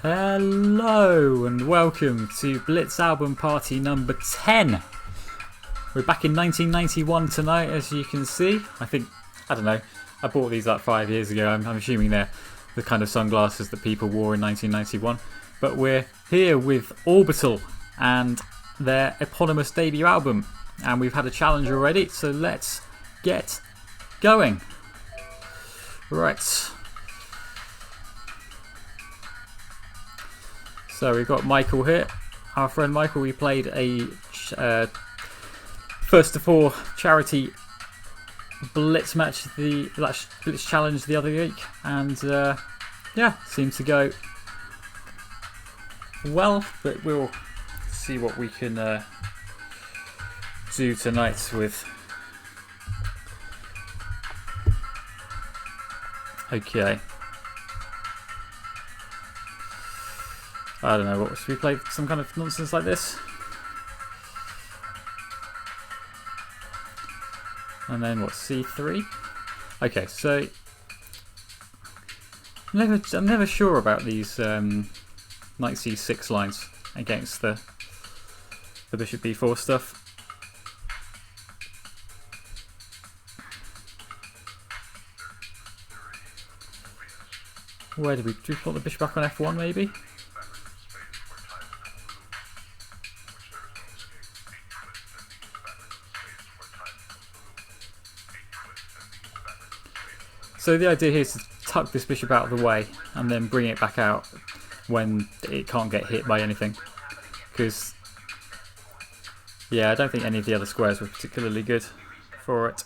Hello and welcome to Blitz Album Party number 10. We're back in 1991 tonight, as you can see. I don't know, I bought these like 5 years ago. I'm assuming they're the kind of sunglasses that people wore in 1991. But we're here with Orbital and their eponymous debut album. And we've had a challenge already, so let's get going. Right. So we've got Michael here. Our friend Michael, we played a first to four charity Blitz match, the Blitz challenge the other week, and yeah, seemed to go well. But we'll see what we can do tonight with. Okay. I don't know, what should we play? Some kind of nonsense like this? And then what, C3? Okay, so I'm never sure about these knight C6 lines against the bishop B4 stuff. Where do we plot the bishop back on F1 maybe? So the idea here is to tuck this bishop out of the way and then bring it back out when it can't get hit by anything. Because, yeah, I don't think any of the other squares were particularly good for it.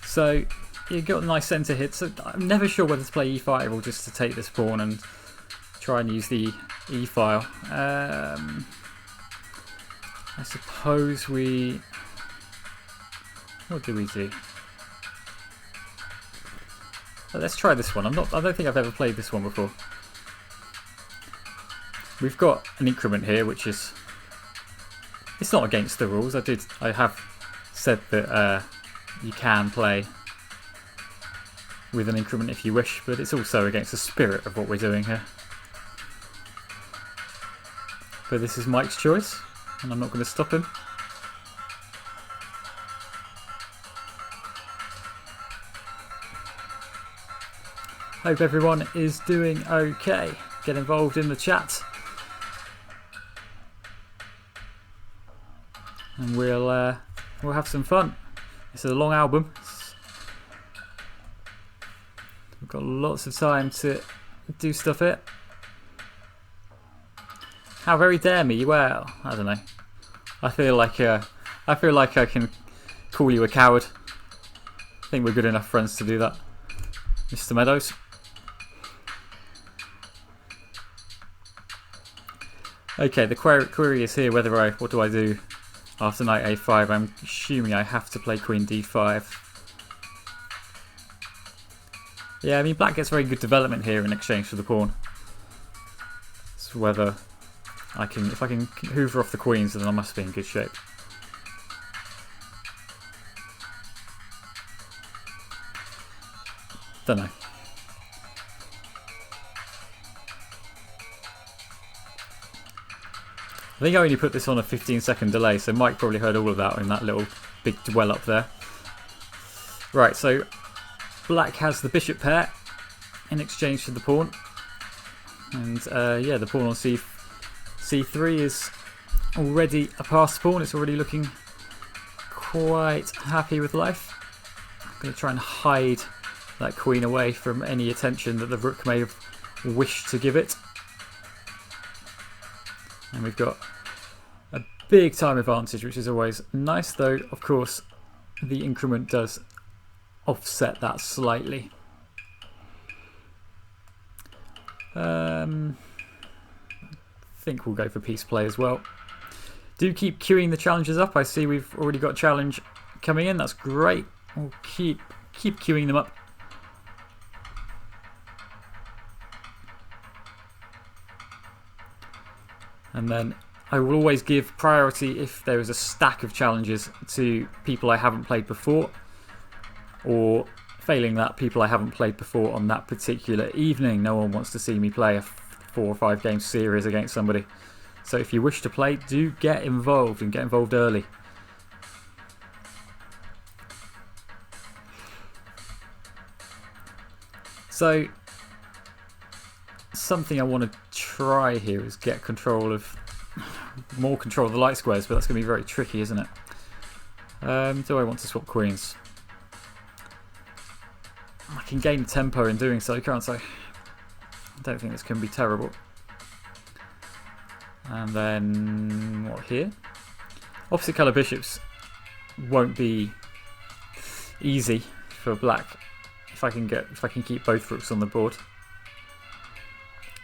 So you've got a nice centre hit. So I'm never sure whether to play E5 or just to take this pawn and try and use the E file. I suppose we. What do we do? Well, let's try this one. I don't think I've ever played this one before. We've got an increment here, which is. It's not against the rules. I have said that you can play with an increment if you wish, but it's also against the spirit of what we're doing here. But this is Mike's choice, and I'm not going to stop him. Hope everyone is doing okay. Get involved in the chat, and we'll have some fun. This is a long album. We've got lots of time to do stuff here. How very dare me? Well, I don't know. I feel like I can call you a coward. I think we're good enough friends to do that, Mr. Meadows. Okay, the query is here whether what do I do after knight A5? I'm assuming I have to play queen D5. Yeah, I mean black gets very good development here in exchange for the pawn. It's whether if I can hoover off the queens, then I must be in good shape. Don't know. I think I only put this on a 15-second delay, so Mike probably heard all of that in that little big dwell up there. Right, so black has the bishop pair in exchange for the pawn. And yeah, the pawn on C3 is already a passed pawn. It's already looking quite happy with life. I'm going to try and hide that queen away from any attention that the rook may have wished to give it. And we've got a big time advantage, which is always nice, though of course the increment does offset that slightly. I think we'll go for piece play as well. Do keep queuing the challenges up. I see we've already got a challenge coming in. That's great. We'll keep queuing them up. And then I will always give priority if there is a stack of challenges to people I haven't played before, or failing that, people I haven't played before on that particular evening. No one wants to see me play a 4 or 5 game series against somebody. So if you wish to play, do get involved, and get involved early. So something I want to try here is get more control of the light squares, but that's going to be very tricky, isn't it? Do I want to swap queens? I can gain tempo in doing so, can't I? I don't think this can be terrible. And then what here? Opposite colour bishops won't be easy for black if I can keep both rooks on the board,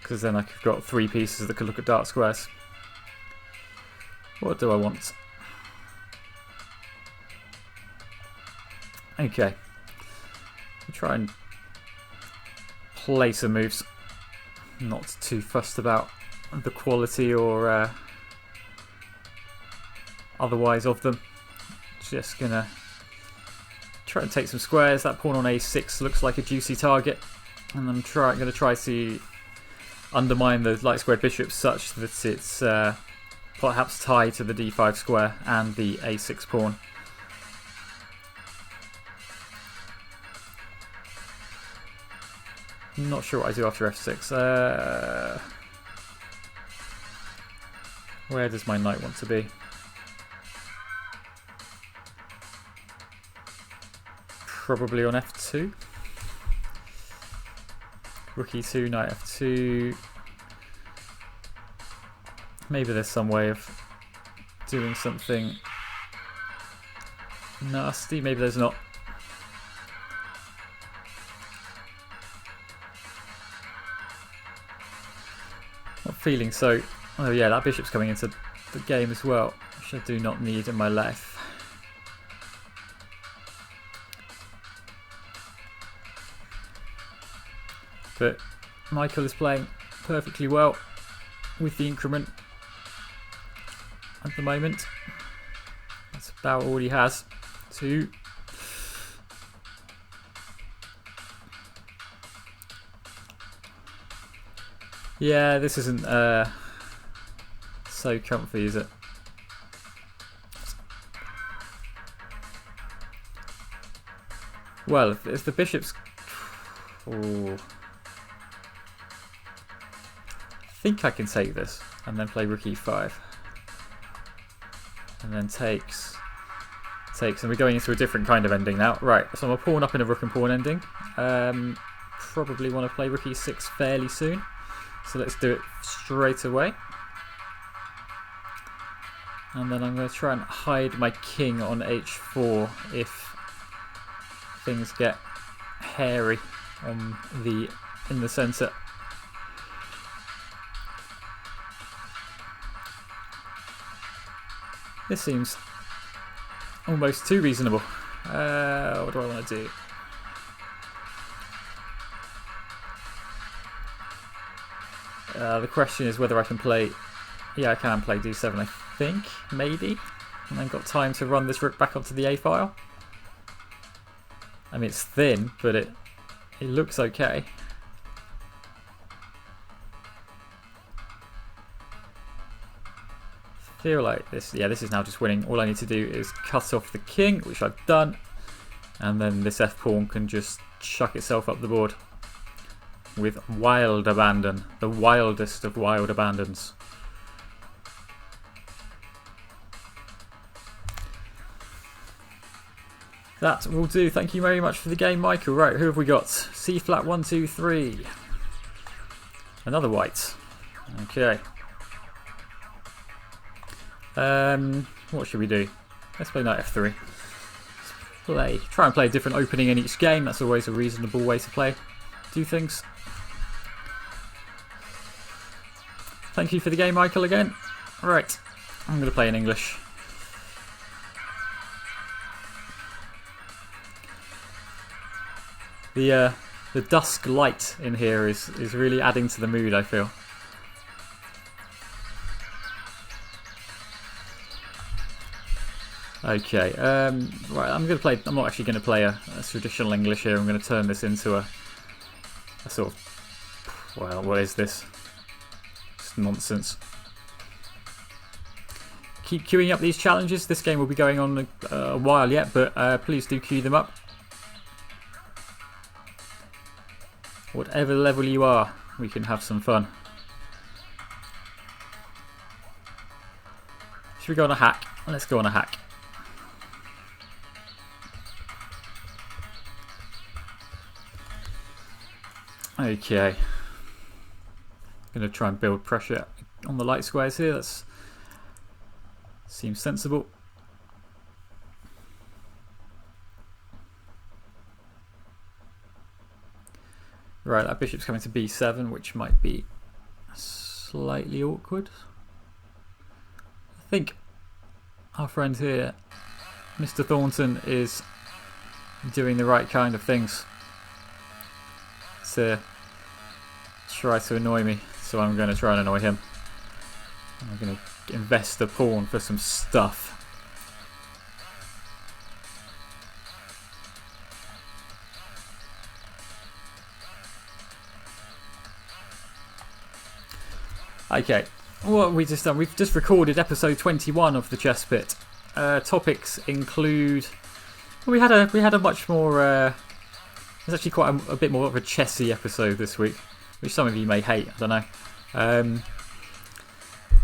because then I've got 3 pieces that could look at dark squares. What do I want? Okay, I'll try and play some moves. Not too fussed about the quality or otherwise of them. Just gonna try and take some squares. That pawn on a6 looks like a juicy target, and I'm gonna try to undermine the light squared bishops such that it's perhaps tied to the d5 square and the a6 pawn. Not sure what I do after f6. Where does my knight want to be? Probably on f2. Rook e2, knight f2. Maybe there's some way of doing something nasty. Maybe there's not. Not feeling so. Oh yeah, that bishop's coming into the game as well, which I do not need in my life. But Michael is playing perfectly well with the increment at the moment. That's about all he has. 2. Yeah, this isn't so comfy, is it? Well, if the bishop's... Ooh. I think I can take this and then play rook e5. And then takes, and we're going into a different kind of ending now. Right, so I'm a pawn up in a rook and pawn ending. Probably want to play rook e6 fairly soon. So let's do it straight away. And then I'm going to try and hide my king on h4 if things get hairy in the centre. This seems almost too reasonable. What do I want to do? The question is whether I can play... Yeah, I can play d7, I think, maybe. And then got time to run this rook back onto the a file. I mean, it's thin, but it looks okay. Feel like this, yeah, this is now just winning. All I need to do is cut off the king, which I've done, and then this f pawn can just chuck itself up the board with wild abandon, the wildest of wild abandons. That will do. Thank you very much for the game, Michael. Right, who have we got? C flat 1, 2, 3. Another white. Okay. What should we do? Let's play knight f3. Try and play a different opening in each game. That's always a reasonable way to do things. Thank you for the game, Michael, again. Right, I'm going to play in English. The dusk light in here is really adding to the mood, I feel. Okay, right, I'm not actually going to play a traditional English here. I'm going to turn this into a sort of, well, what is this? It's nonsense. Keep queuing up these challenges. This game will be going on a while yet, but please do queue them up. Whatever level you are, we can have some fun. Should we go on a hack? Let's go on a hack. Okay. Going to try and build pressure on the light squares here. That seems sensible. Right, that bishop's coming to b7, which might be slightly awkward. I think our friend here, Mr. Thornton, is doing the right kind of things to try to annoy me, so I'm going to try and annoy him. I'm going to invest a pawn for some stuff. Okay, what have we just done? We've just recorded episode 21 of the Chess Pit. Topics include, we had a much more. It's actually quite a bit more of a chessy episode this week, which some of you may hate. I don't know.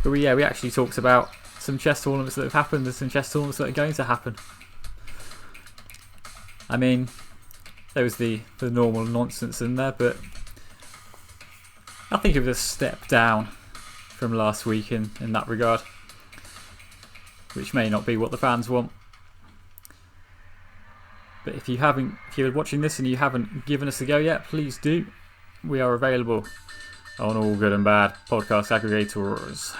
But we actually talked about some chess tournaments that have happened and some chess tournaments that are going to happen. I mean, there was the normal nonsense in there, but I think it was a step down from last week in that regard, which may not be what the fans want. But if you're watching this and you haven't given us a go yet, please do. We are available on all good and bad podcast aggregators.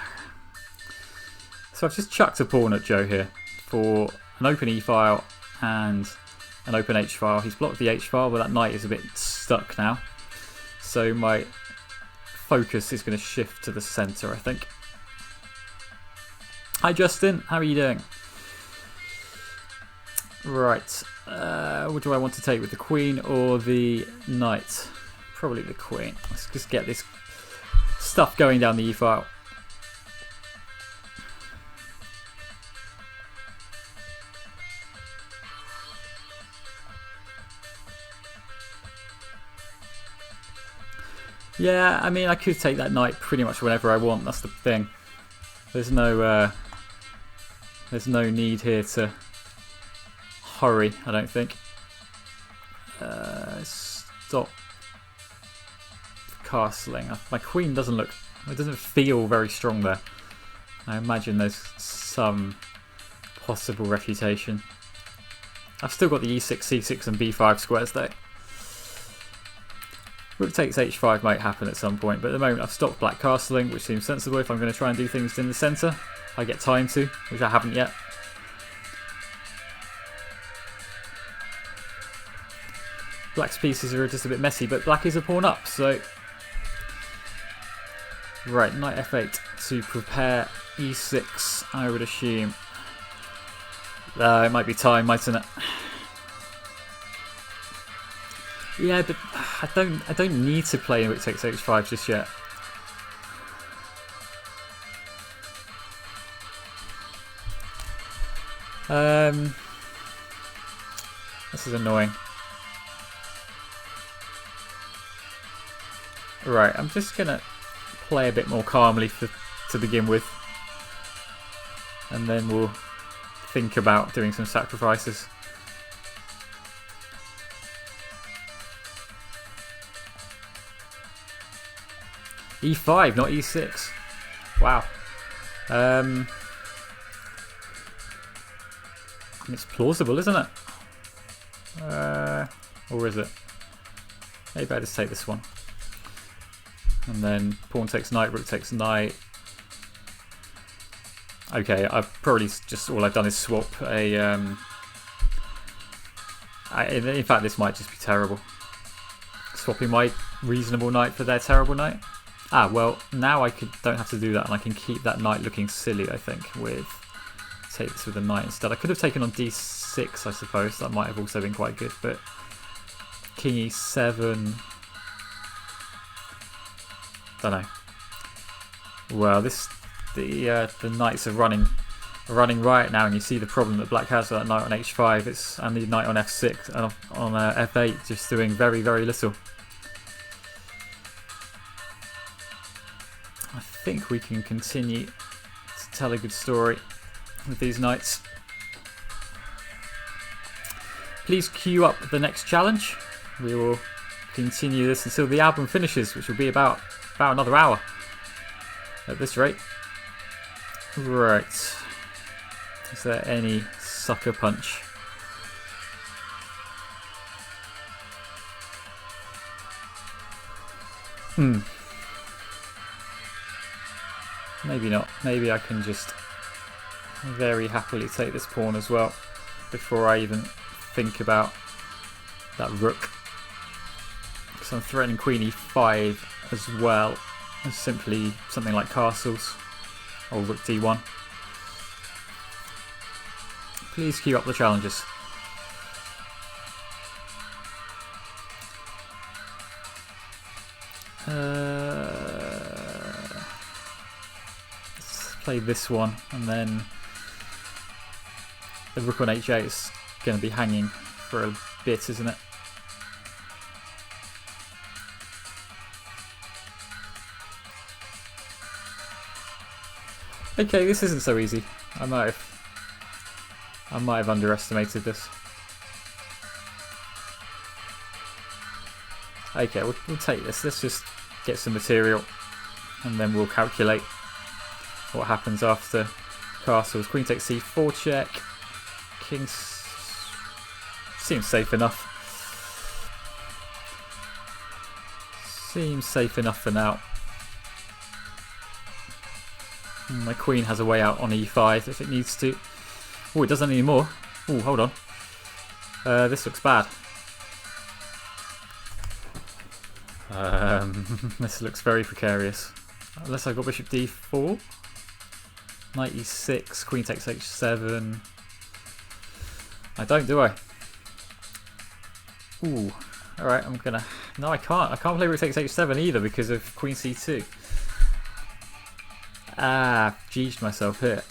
So I've just chucked a pawn at Joe here for an open E file and an open H file. He's blocked the H file, but that knight is a bit stuck now. So my focus is going to shift to the centre, I think. Hi Justin, how are you doing? Right, what do I want to take with the queen or the knight? Probably the queen. Let's just get this stuff going down the E file. Yeah, I mean, I could take that knight pretty much whenever I want. That's the thing. There's no need here to hurry, I don't think. Stop castling. My queen doesn't feel very strong there. I imagine there's some possible refutation. I've still got the e6, c6 and b5 squares though. Rook takes h5 might happen at some point, but at the moment I've stopped black castling, which seems sensible if I'm going to try and do things in the centre. I get time to, which I haven't yet. Black's pieces are just a bit messy, but black is a pawn up, so... Right, knight f8 to prepare e6, I would assume. It might be time, mightn't it? Yeah, but I don't need to play rook takes h5 just yet. This is annoying. Right, I'm just gonna play a bit more calmly to begin with, and then we'll think about doing some sacrifices. E5, not E6. Wow. It's plausible, isn't it? Or is it? Maybe I just take this one. And then pawn takes knight, rook takes knight. Okay, I've probably just all I've done is swap a. In fact, this might just be terrible. Swapping my reasonable knight for their terrible knight. Ah, well, now don't have to do that, and I can keep that knight looking silly, I think, with take this with a knight instead. I could have taken on d6, I suppose. That might have also been quite good, but king e7. Don't know. Well, the knights are running right now, and you see the problem that black has with that knight on h5. And the knight on f6 and on f8 just doing very, very little. I think we can continue to tell a good story with these knights. Please queue up the next challenge. We will continue this until the album finishes, which will be about another hour at this rate. Right. Is there any sucker punch? Maybe not. Maybe I can just very happily take this pawn as well before I even think about that rook. Because I'm threatening queen e5 as well as simply something like castles or rook d1. Please queue up the challenges. Let's play this one, and then the rook on h8 is going to be hanging for a bit, isn't it? Okay, this isn't so easy. I might have underestimated this. Okay, we'll take this. Let's just get some material, and then we'll calculate what happens after castles. Queen takes c4 check. King seems safe enough. Seems safe enough for now. My queen has a way out on e5 if it needs to. Oh, it doesn't anymore. Oh, hold on. This looks bad. This looks very precarious. Unless I got bishop d4. Knight e6, queen takes h7. I don't, do I? Ooh. Alright, I'm gonna... No, I can't. I can't play rook takes h7 either because of queen c2. Ah, G'd myself here.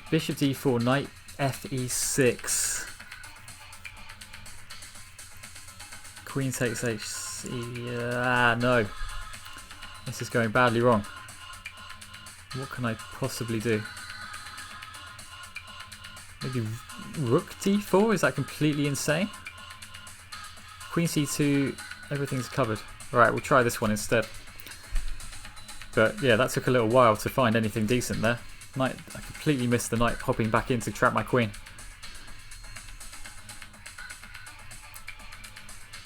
Bishop d4, knight fe6. Queen takes h... no. This is going badly wrong. What can I possibly do? Maybe rook d4? Is that completely insane? Queen c2, everything's covered. Alright, we'll try this one instead. But yeah, that took a little while to find anything decent there. Knight, I completely missed the knight hopping back in to trap my queen.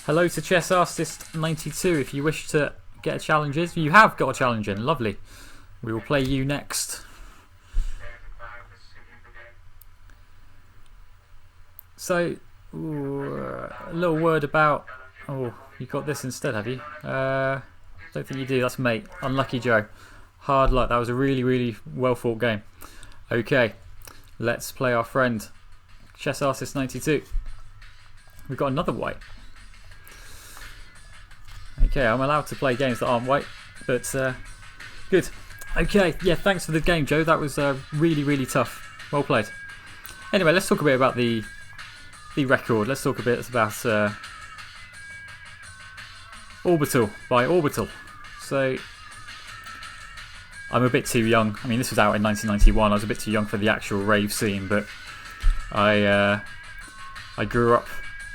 Hello to Chess Artist 92. If you wish to get a challenge in, you have got a challenge in. Lovely. We will play you next. So, a little word about... Oh, you got this instead, have you? Don't think you do. That's mate. Unlucky Joe. Hard luck. That was a really, really well fought game. Okay, let's play our friend Chess Artist 92. We've got another white. Okay, I'm allowed to play games that aren't white, but good. Okay, yeah, thanks for the game, Joe. That was really, really tough. Well played. Anyway, let's talk a bit about the record. Let's talk a bit about Orbital by Orbital. So, I'm a bit too young. I mean, this was out in 1991. I was a bit too young for the actual rave scene, but I grew up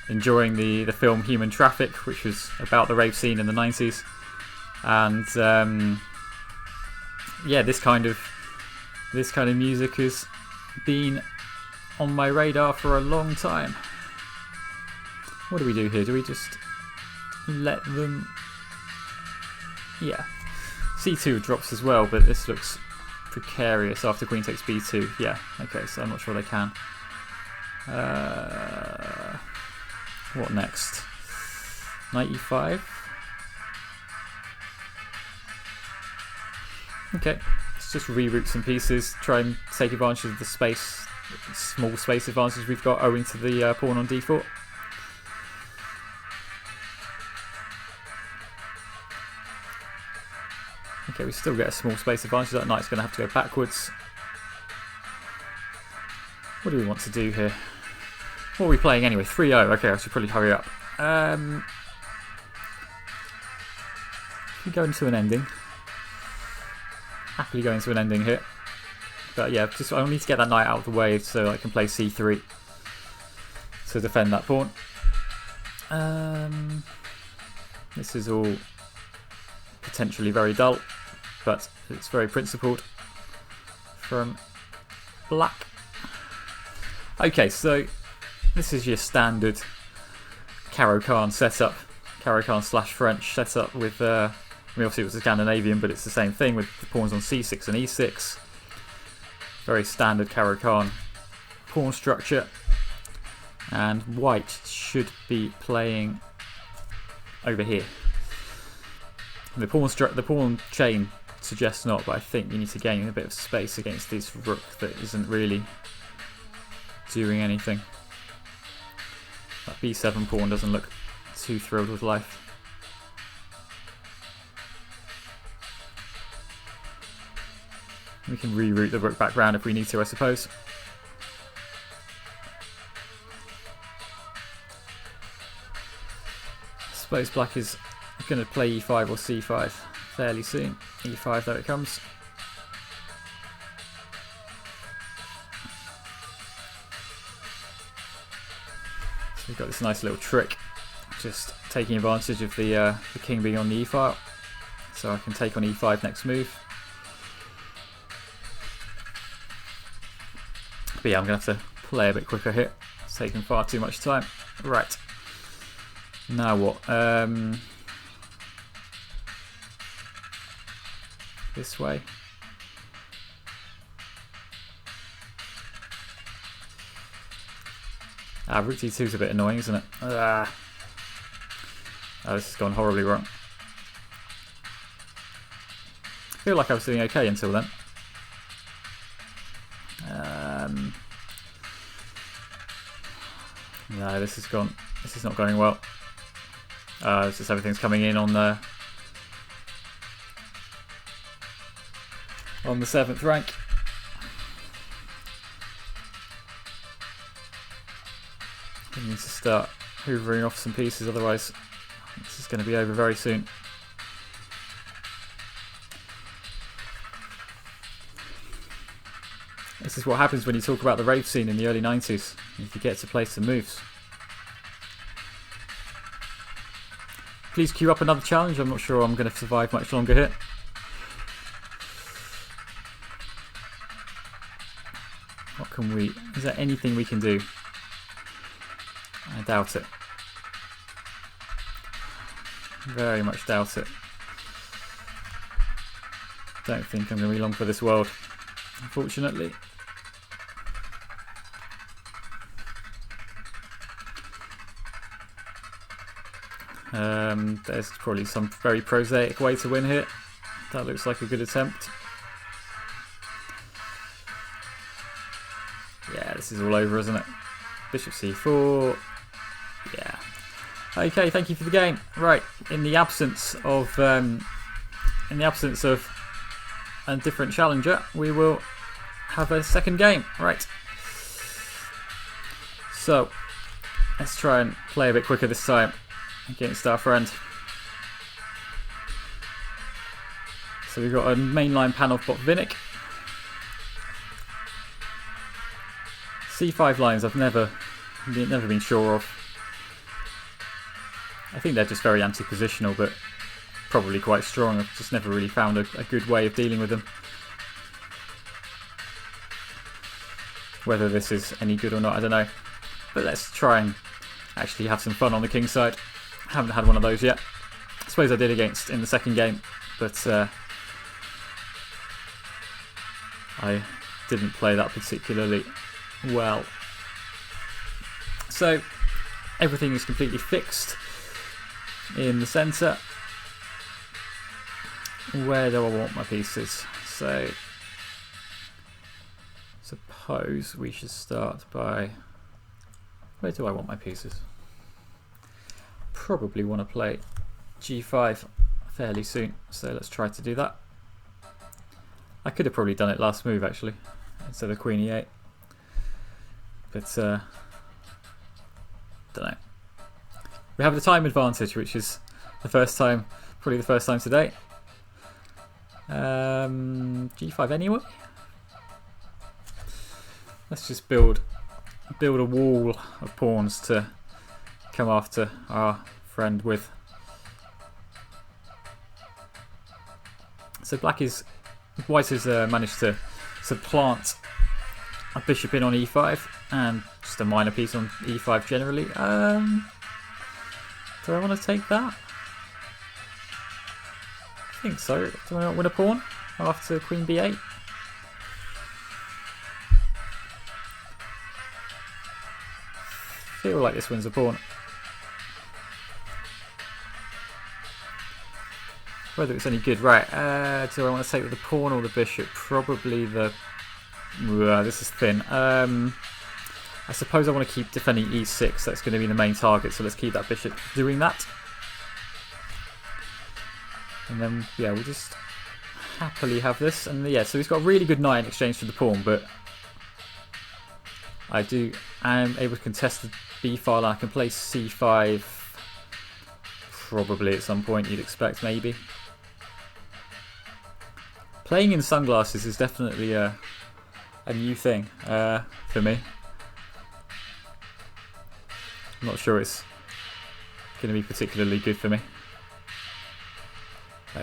enjoying the film Human Traffic, which was about the rave scene in the 90s. And yeah, this kind of music has been on my radar for a long time. What do we do here? Do we just let them... Yeah. c2 drops as well, but this looks precarious after queen takes b2. Yeah, okay, so I'm not sure they can. What next? Knight e5. Okay, let's just reroute some pieces, try and take advantage of the small space advantage we've got owing to the pawn on d4. Okay, we still get a small space advantage. That knight's going to have to go backwards. What do we want to do here? What are we playing anyway? 3-0. Okay, I should probably hurry up. We go into an ending. Happily go into an ending here. But yeah, just I need to get that knight out of the way so I can play c3 to defend that pawn. This is all potentially very dull, but it's very principled from black. Okay, so this is your standard Caro-Kann setup, Caro-Kann / French setup with, I mean obviously it was a Scandinavian, but it's the same thing with the pawns on c6 and e6. Very standard Caro-Kann pawn structure. And white should be playing over here. The pawn chain suggests not, but I think you need to gain a bit of space against this rook that isn't really doing anything. That b7 pawn doesn't look too thrilled with life. We can reroute the rook back round if we need to, I suppose. I suppose black is going to play e5 or c5 fairly soon. e5 though it comes. So we've got this nice little trick, just taking advantage of the king being on the e file. So I can take on e5 next move. But yeah, I'm going to have to play a bit quicker here. It's taking far too much time. Right. Now what? This way. Rook d2 is a bit annoying, isn't it? Oh, this has gone horribly wrong. I feel like I was doing okay until then. No, this is not going well. It's just everything's coming in on the 7th rank. We need to start hoovering off some pieces, otherwise this is going to be over very soon. This is what happens when you talk about the rave scene in the early 90s. You get to play some moves. Please queue up another challenge. I'm not sure I'm going to survive much longer here. What can we... Is there anything we can do? I doubt it. Very much doubt it. Don't think I'm going to be long for this world, unfortunately. There's probably some very prosaic way to win here. That looks like a good attempt. Yeah, this is all over, isn't it? Bishop c4. Yeah. Okay, thank you for the game. Right, in the absence of a different challenger, we will have a second game. Right. So let's try and play a bit quicker this time against our friend. So we've got a mainline Panov Botvinnik. C5 lines I've never been sure of. I think they're just very anti-positional, but probably quite strong. I've just never really found a good way of dealing with them. Whether this is any good or not, I don't know. But let's try and actually have some fun on the king side. I haven't had one of those yet. I suppose I did against in the second game, but I didn't play that particularly well. So everything is completely fixed in the centre. Where do I want my pieces? So suppose we should start by... Where do I want my pieces? Probably want to play G5 fairly soon, so let's try to do that. I could have probably done it last move actually, instead of Queen E8. But, don't know. We have the time advantage, which is the first time, probably the first time today. G5 anyway. Let's just build a wall of pawns to come after our friend with. So white has managed to supplant a bishop in on e5 and just a minor piece on e5 generally. Do I want to take that? I think so. Do I not win a pawn after queen b8? I feel like this wins a pawn. Whether it's any good. Right, do I want to take the pawn or the bishop? Probably the... this is thin. I suppose I want to keep defending e6. That's going to be the main target, so let's keep that bishop doing that. And then, yeah, we'll just happily have this. And yeah, so he's got a really good knight in exchange for the pawn, but I am able to contest the b file. I can play c5 probably at some point, you'd expect, maybe. Playing in sunglasses is definitely a new thing for me. I'm not sure it's going to be particularly good for me.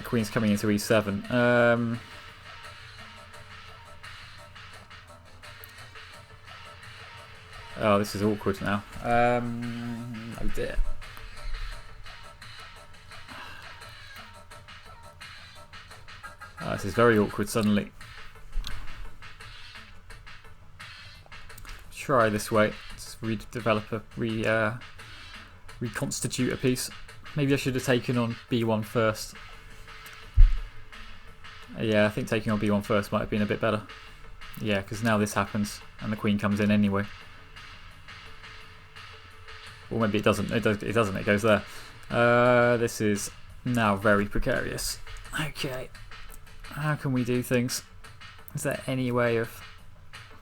Queen's coming into e7. Oh, this is awkward now. Oh dear. Oh, this is very awkward suddenly. Try this way. Just redevelop reconstitute a piece. Maybe I should have taken on b1 first. Yeah, I think taking on b1 first might have been a bit better. Yeah, because now this happens and the queen comes in anyway. Or maybe it doesn't. It doesn't. It goes there. This is now very precarious. Okay. How can we do things? Is there any way of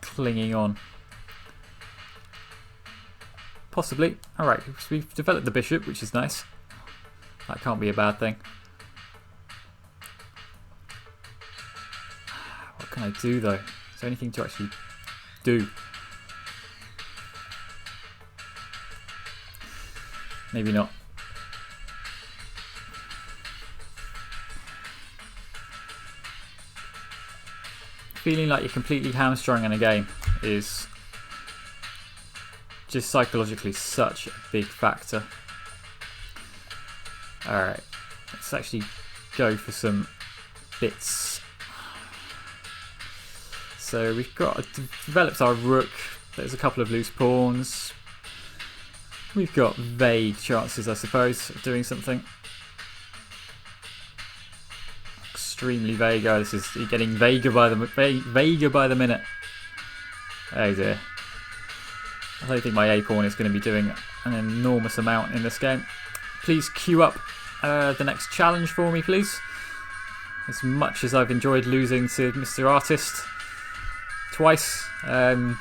clinging on? Possibly. Alright, we've developed the bishop, which is nice. That can't be a bad thing. What can I do though? Is there anything to actually do? Maybe not. Feeling like you're completely hamstrung in a game is just psychologically such a big factor. Alright, let's actually go for some bits. So we've developed our rook. There's a couple of loose pawns. We've got vague chances, I suppose, of doing something. Extremely vague. Oh, this is getting vaguer by the minute. Oh dear. I don't think my A pawn is going to be doing an enormous amount in this game. Please queue up the next challenge for me, please. As much as I've enjoyed losing to Mr. Artist twice, I'll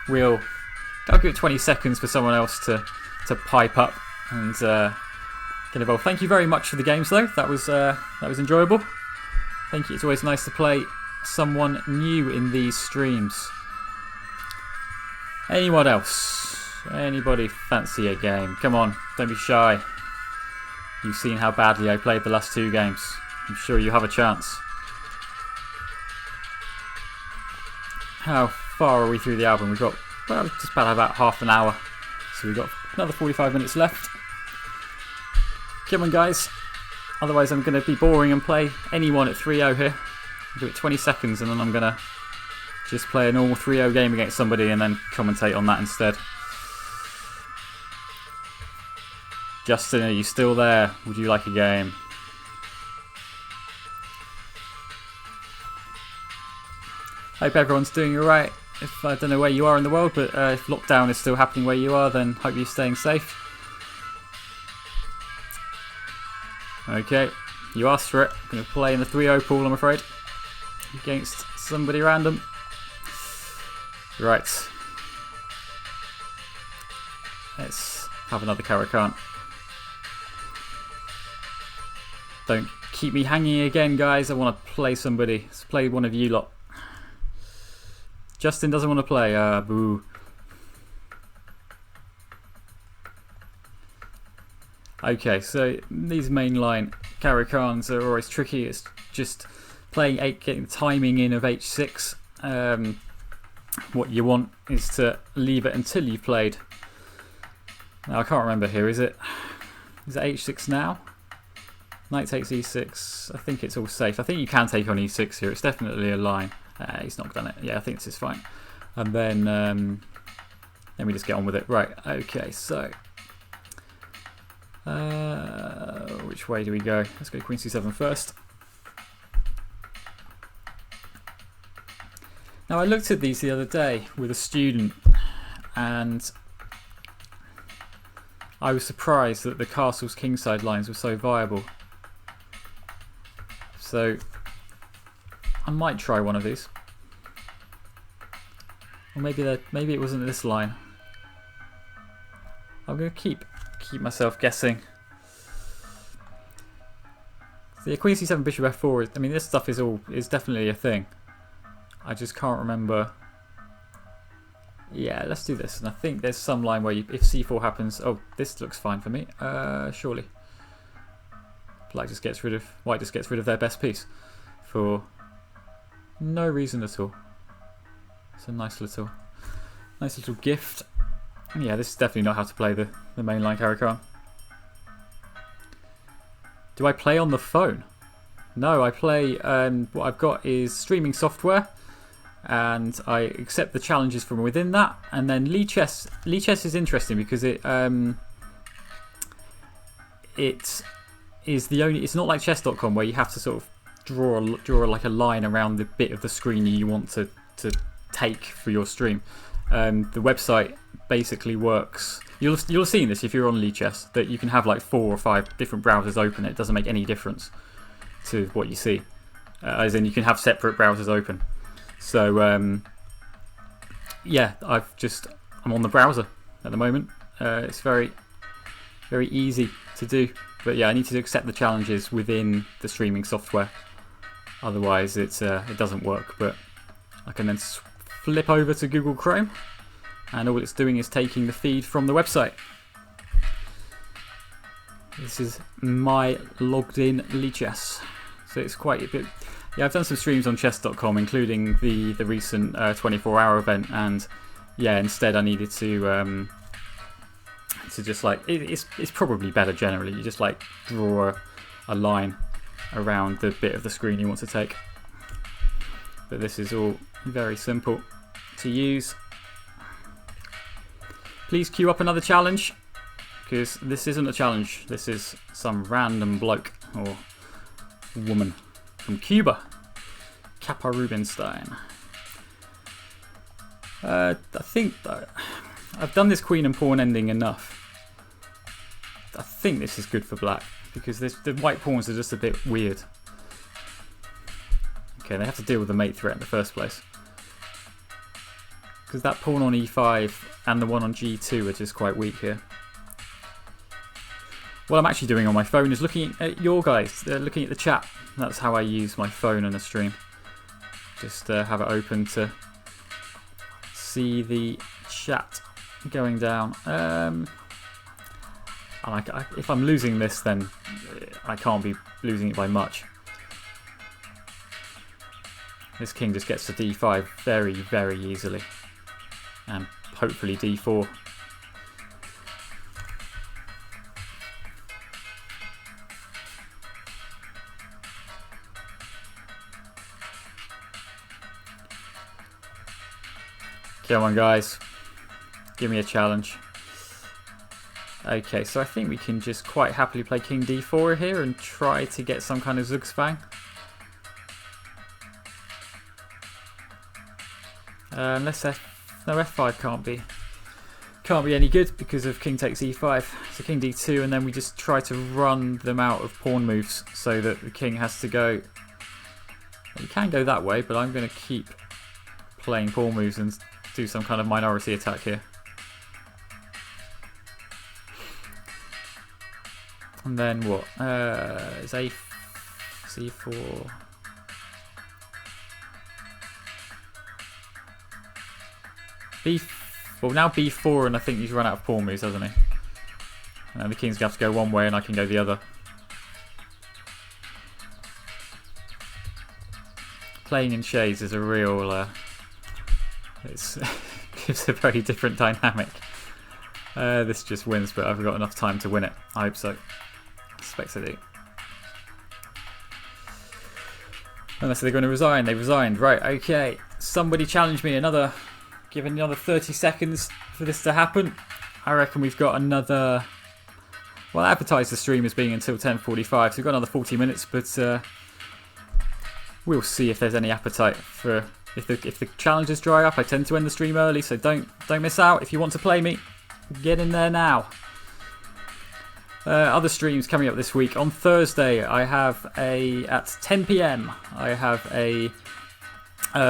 give it 20 seconds for someone else to pipe up and get involved. Thank you very much for the games, though. That was enjoyable. Thank you. It's always nice to play someone new in these streams. Anyone else? Anybody fancy a game? Come on, don't be shy. You've seen how badly I played the last two games. I'm sure you have a chance. How far are we through the album? We've got just about half an hour. So we've got another 45 minutes left. Come on, guys. Otherwise I'm going to be boring and play anyone at 3-0 here. I'll do it 20 seconds and then I'm going to just play a normal 3-0 game against somebody and then commentate on that instead. Justin, are you still there? Would you like a game? Hope everyone's doing alright. If I don't know where you are in the world, but if lockdown is still happening where you are, then hope you're staying safe. Okay, you asked for it. I'm going to play in the 3-0 pool, I'm afraid, against somebody random. Right. Let's have another Caracan. Don't keep me hanging again, guys. I want to play somebody. Let's play one of you lot. Justin doesn't want to play. Boo. Okay, so these mainline Caracans are always tricky. It's just playing 8, getting the timing in of H6. What you want is to leave it until you've played. Now I can't remember here. Is it H6 now? Knight takes E6. I think it's all safe. I think you can take on E6 here. It's definitely a line. He's not done it. Yeah, I think this is fine. And then let me just get on with it. Right. Okay. So. Which way do we go? Let's go Queen C7 first. Now I looked at these the other day with a student and I was surprised that the castle's kingside lines were so viable. So I might try one of these. Or maybe it wasn't this line. I'm going to keep myself guessing. So yeah, Queen C7, Bishop F4. I mean, this stuff is definitely a thing. I just can't remember. Yeah, let's do this. And I think there's some line where if C4 happens, oh, this looks fine for me. Surely. White just gets rid of their best piece for no reason at all. It's a nice little gift. Yeah, this is definitely not how to play the mainline Caracan. Do I play on the phone? No, I play. What I've got is streaming software, and I accept the challenges from within that. And then Lee Chess is interesting because it is the only. It's not like chess.com where you have to sort of draw like a line around the bit of the screen you want to take for your stream. The website basically works. You'll have seen this if you're on Lee Chess, that you can have like 4 or 5 different browsers open. It doesn't make any difference to what you see, as in you can have separate browsers open. So yeah, I'm on the browser at the moment. It's very easy to do, but yeah, I need to accept the challenges within the streaming software. Otherwise, it doesn't work. But I can then flip over to Google Chrome, and all it's doing is taking the feed from the website. This is my logged in Lee Chess. So it's quite a bit. Yeah, I've done some streams on chess.com, including the recent 24-hour event, and yeah, instead I needed to just like it's probably better generally. You just like draw a line around the bit of the screen you want to take. But this is all very simple to use. Please queue up another challenge, because this isn't a challenge. This is some random bloke or woman from Cuba, Kappa Rubinstein. I think I've done this queen and pawn ending enough. I think this is good for black, because the white pawns are just a bit weird. Okay, they have to deal with the mate threat in the first place, because that pawn on e5 and the one on g2 are just quite weak here. What I'm actually doing on my phone is looking at your guys, looking at the chat. That's how I use my phone on a stream. Just have it open to see the chat going down. And if I'm losing this, then I can't be losing it by much. This king just gets to d5 very, very easily. And hopefully d4. Come on, guys. Give me a challenge. Okay, so I think we can just quite happily play king d4 here and try to get some kind of Zugzwang. Unless no, f5 can't be any good because of king takes e5. So king d2, and then we just try to run them out of pawn moves so that the king has to go. You can go that way, but I'm going to keep playing pawn moves and do some kind of minority attack here. And then what? It's c4. Well, now b4, and I think he's run out of pawn moves, hasn't he? And the king's going to have to go one way, and I can go the other. Playing in shades is a real... it gives a very different dynamic. This just wins, but I've got enough time to win it. I hope so. I expect I do. Unless they're going to resign. They resigned. Right, okay. Somebody challenge me. Give another 30 seconds for this to happen. I reckon we've got another... Well, I advertised the stream as being until 10:45, so we've got another 40 minutes, but we'll see if there's any appetite for... If the challenges dry up, I tend to end the stream early, so don't miss out. If you want to play me, get in there now. Other streams coming up this week. On Thursday, I have at 10 PM, I have a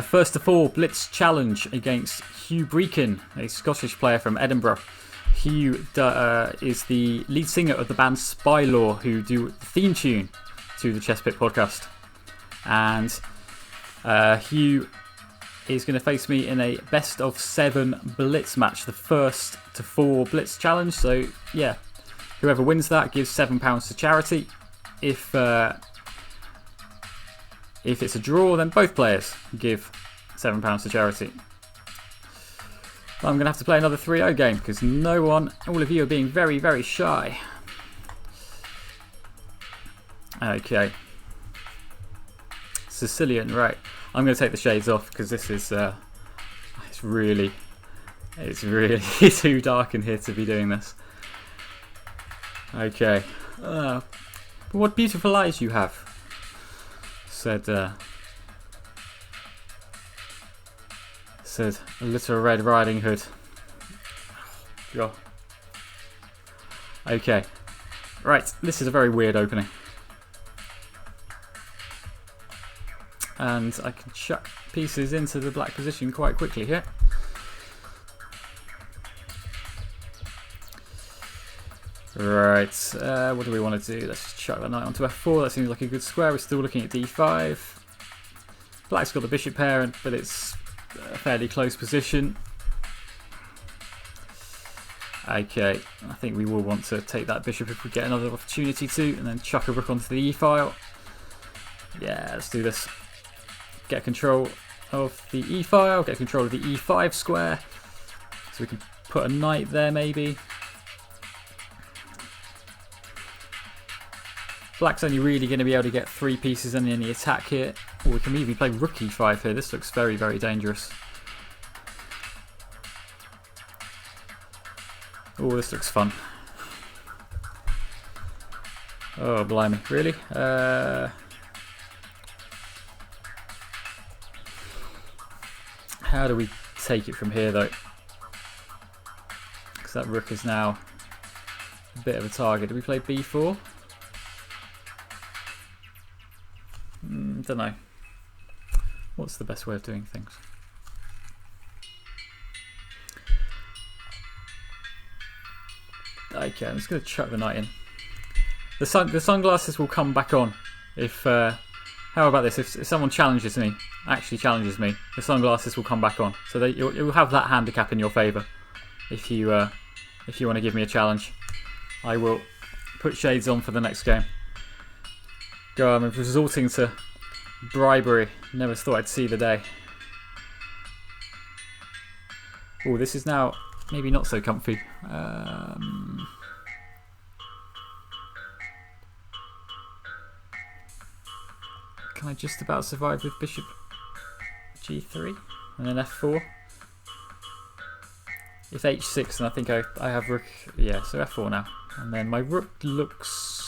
first to four Blitz challenge against Hugh Breakin, a Scottish player from Edinburgh. Hugh is the lead singer of the band Spylaw, who do the theme tune to the Chess Pit podcast. And Hugh is going to face me in a best of 7 Blitz match, the first to 4 Blitz challenge. So yeah, whoever wins that gives £7 to charity. If it's a draw, then both players give £7 to charity. I'm going to have to play another 3-0 game because all of you are being very, very shy. Okay. Sicilian, right. I'm going to take the shades off because this is, it's really too dark in here to be doing this. Okay. But what beautiful eyes you have, said a little Red Riding Hood. God. Okay. Right, this is a very weird opening. And I can chuck pieces into the black position quite quickly here. Right, what do we want to do? Let's just chuck that knight onto f4. That seems like a good square. We're still looking at d5. Black's got the bishop pair, but it's a fairly close position. Okay, I think we will want to take that bishop if we get another opportunity to, and then chuck a rook onto the e-file. Yeah, let's do this. Get control of the e-file, get control of the e5 square, so we can put a knight there maybe. Black's only really going to be able to get 3 pieces in any attack here. Or we can maybe play rook e5 here. This looks very, very dangerous. Oh, this looks fun. Oh, blimey. Really? How do we take it from here, though? Because that rook is now a bit of a target. Do we play b4? Don't know. What's the best way of doing things? Okay, I'm just going to chuck the knight in. The sunglasses will come back on if... how about this? If someone challenges me, actually challenges me, the sunglasses will come back on. So you'll have that handicap in your favour if you want to give me a challenge. I will put shades on for the next game. God, I'm resorting to bribery. Never thought I'd see the day. Oh, this is now maybe not so comfy. Can I just about survive with bishop g3 and then f4? If h6, then I think I have rook. Yeah, so f4 now. And then my rook looks...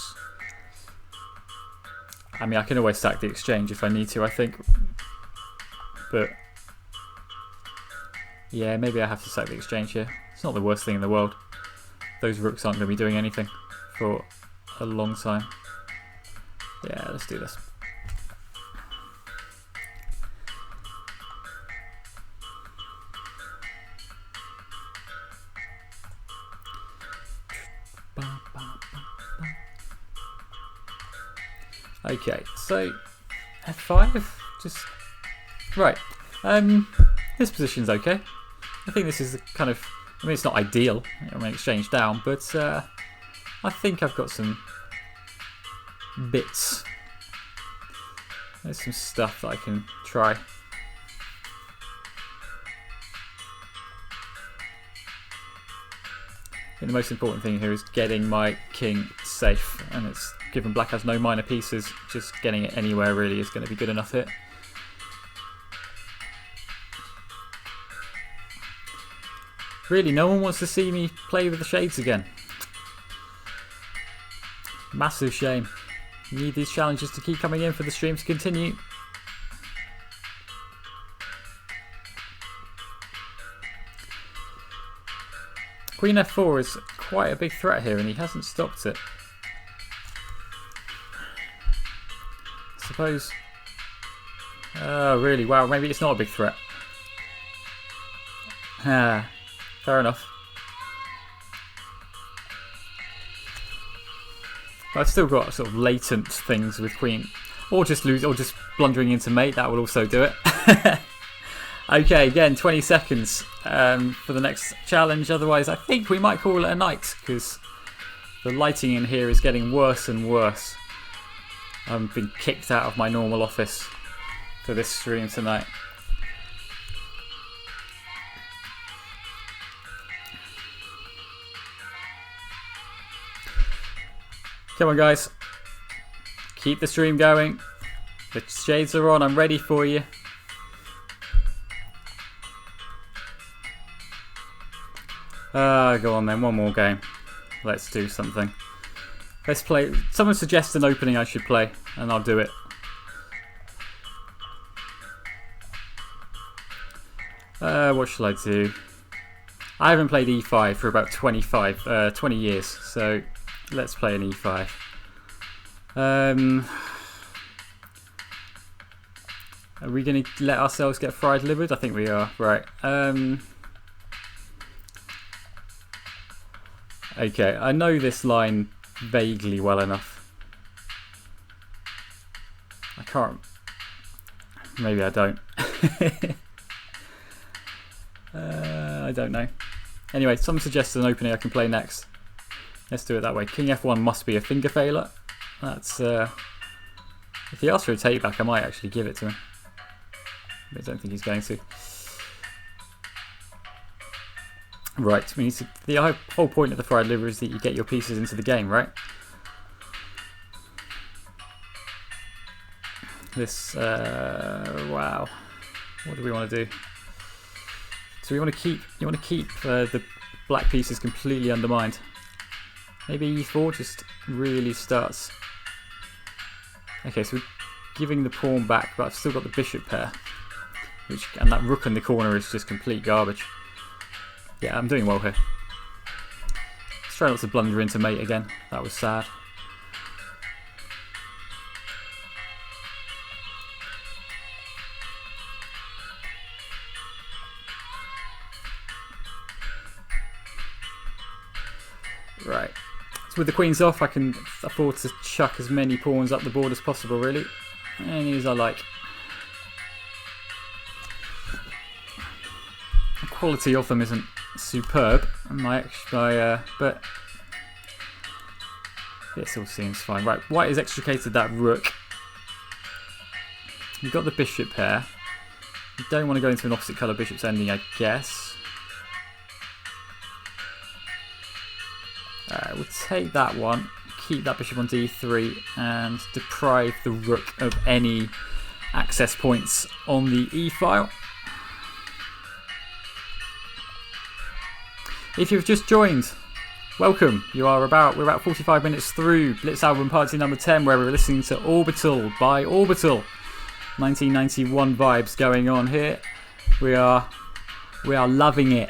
I mean, I can always sack the exchange if I need to, I think. But Yeah, maybe I have to sack the exchange here. It's not the worst thing in the world. Those rooks aren't going to be doing anything for a long time. Yeah, let's do this. Okay, so f5, just right. This position's okay. I think this is kind of, I mean, it's not ideal. I'm going to exchange down, but I think I've got some bits. There's some stuff that I can try. I think the most important thing here is getting my king safe, and it's given black has no minor pieces, just getting it anywhere really is going to be good enough here. Really, no one wants to see me play with the shades again. Massive shame. We need these challenges to keep coming in for the stream to continue. Queen f4 is quite a big threat here, and he hasn't stopped it. I suppose. Oh, really? Wow, maybe it's not a big threat. Ah, fair enough. But I've still got sort of latent things with queen, or just blundering into mate. That will also do it. Okay, again, 20 seconds for the next challenge. Otherwise, I think we might call it a night, because the lighting in here is getting worse and worse. I've been kicked out of my normal office for this stream tonight. Come on, guys. Keep the stream going. The shades are on. I'm ready for you. Go on then, one more game. Let's do something. Let's play. Someone suggests an opening I should play, and I'll do it. What shall I do? I haven't played E5 for about 20 years, so let's play an E5. Are we going to let ourselves get fried livered? I think we are. Right. Okay, I know this line vaguely well enough. I can't. Maybe I don't. I don't know. Anyway, someone suggested an opening I can play next. Let's do it that way. King F1 must be a finger failure. That's. If he asks for a take back, I might actually give it to him. But I don't think he's going to. Right, we need to, the whole point of the fried liver is that you get your pieces into the game, right? This, wow. What do we want to do? So we want to keep, you want to keep the black pieces completely undermined. Maybe E4 just really starts. Okay, so we're giving the pawn back, but I've still got the bishop pair. And that rook in the corner is just complete garbage. Yeah, I'm doing well here. Let's try not to blunder into mate again. That was sad. Right. So with the queens off, I can afford to chuck as many pawns up the board as possible, really. Any as I like. The quality of them isn't superb, but this all seems fine. Right, white has extricated that rook. You've got the bishop pair. You don't want to go into an opposite colour bishop's ending, I guess. We'll take that one, keep that bishop on d3, and deprive the rook of any access points on the e file. If you've just joined, welcome. We're about 45 minutes through Blitz Album Party number 10, where we're listening to Orbital by Orbital. 1991 vibes going on here. We are We are loving it,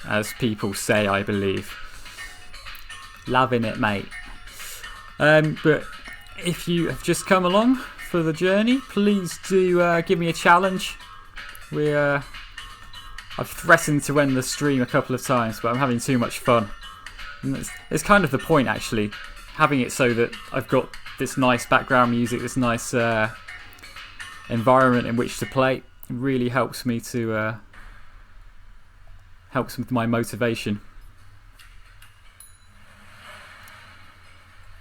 as people say, I believe. Loving it, mate. But if you have just come along for the journey, please do give me a challenge. I've threatened to end the stream a couple of times, but I'm having too much fun. And it's kind of the point, actually, having it so that I've got this nice background music, this nice environment in which to play. It really helps me to helps with my motivation.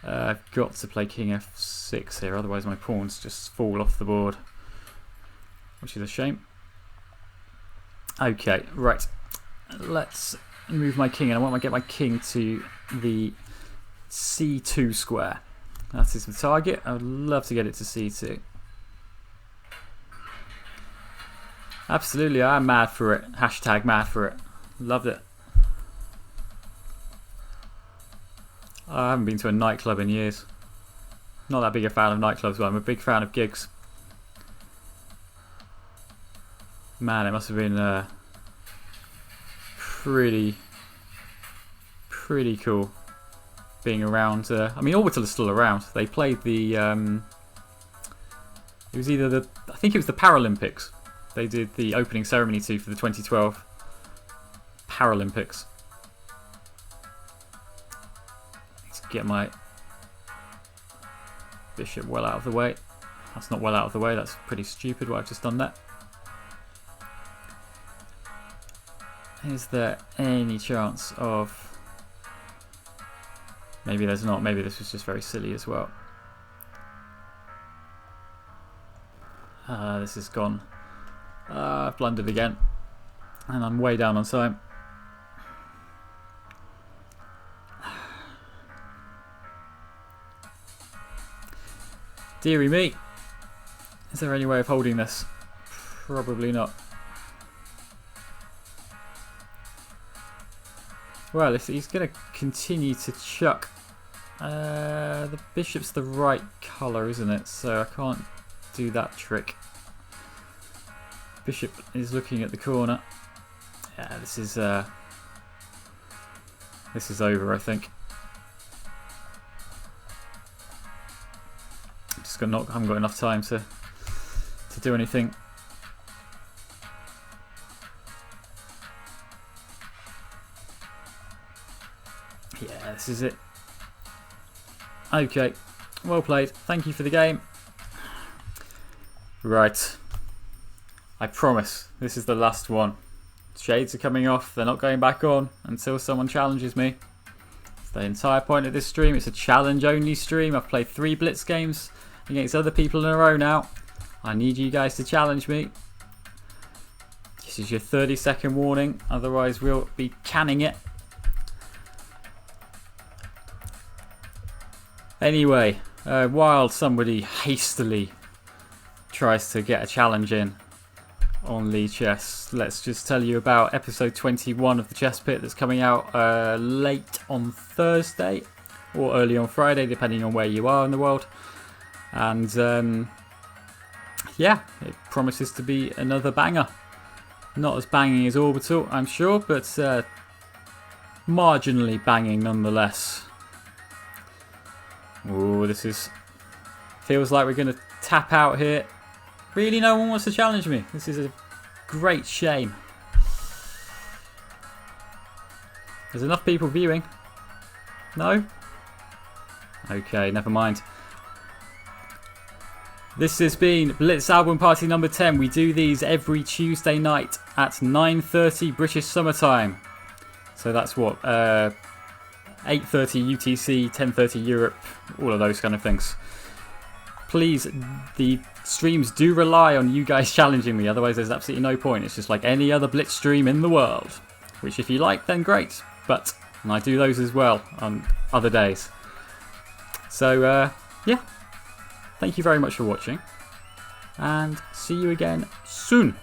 I've got to play King F6 here, otherwise my pawns just fall off the board, which is a shame. Okay, right. Let's move my king, and I want to get my king to the C2 square. That is the target. I would love to get it to C2. Absolutely, I'm mad for it. Hashtag mad for it. Loved it. I haven't been to a nightclub in years. Not that big a fan of nightclubs, but I'm a big fan of gigs. Man, it must have been pretty cool being around. I mean, Orbital is still around. They played the. It was either I think it was the Paralympics. They did the opening ceremony for the 2012 Paralympics. Let's get my bishop well out of the way. That's not well out of the way. That's pretty stupid what I've just done there. Is there any chance of... Maybe there's not. Maybe this was just very silly as well. This is gone. I've blundered again. And I'm way down on time. Deary me. Is there any way of holding this? Probably not. Well, if he's going to continue to chuck. The bishop's the right colour, isn't it? So I can't do that trick. Bishop is looking at the corner. Yeah, this is over, I think. I haven't got enough time to do anything. Yeah, this is it. Okay, well played. Thank you for the game. Right. I promise this is the last one. Shades are coming off. They're not going back on until someone challenges me. It's the entire point of this stream. It's a challenge-only stream. I've played 3 Blitz games against other people in a row now. I need you guys to challenge me. This is your 30-second warning. Otherwise, we'll be canning it. Anyway, while somebody hastily tries to get a challenge in on Lee Chess, let's just tell you about episode 21 of the Chess Pit that's coming out late on Thursday or early on Friday, depending on where you are in the world. And yeah, it promises to be another banger. Not as banging as Orbital, I'm sure, but marginally banging nonetheless. Oh, feels like we're going to tap out here. Really, no one wants to challenge me. This is a great shame. There's enough people viewing. No? Okay, never mind. This has been Blitz Album Party number 10. We do these every Tuesday night at 9:30 British Summer Time. So that's what? 8:30 UTC, 10:30 Europe, all of those kind of things. Please, the streams do rely on you guys challenging me, otherwise there's absolutely no point. It's just like any other Blitz stream in the world, which if you like, then great. But I do those as well on other days. So, yeah. Thank you very much for watching, and see you again soon.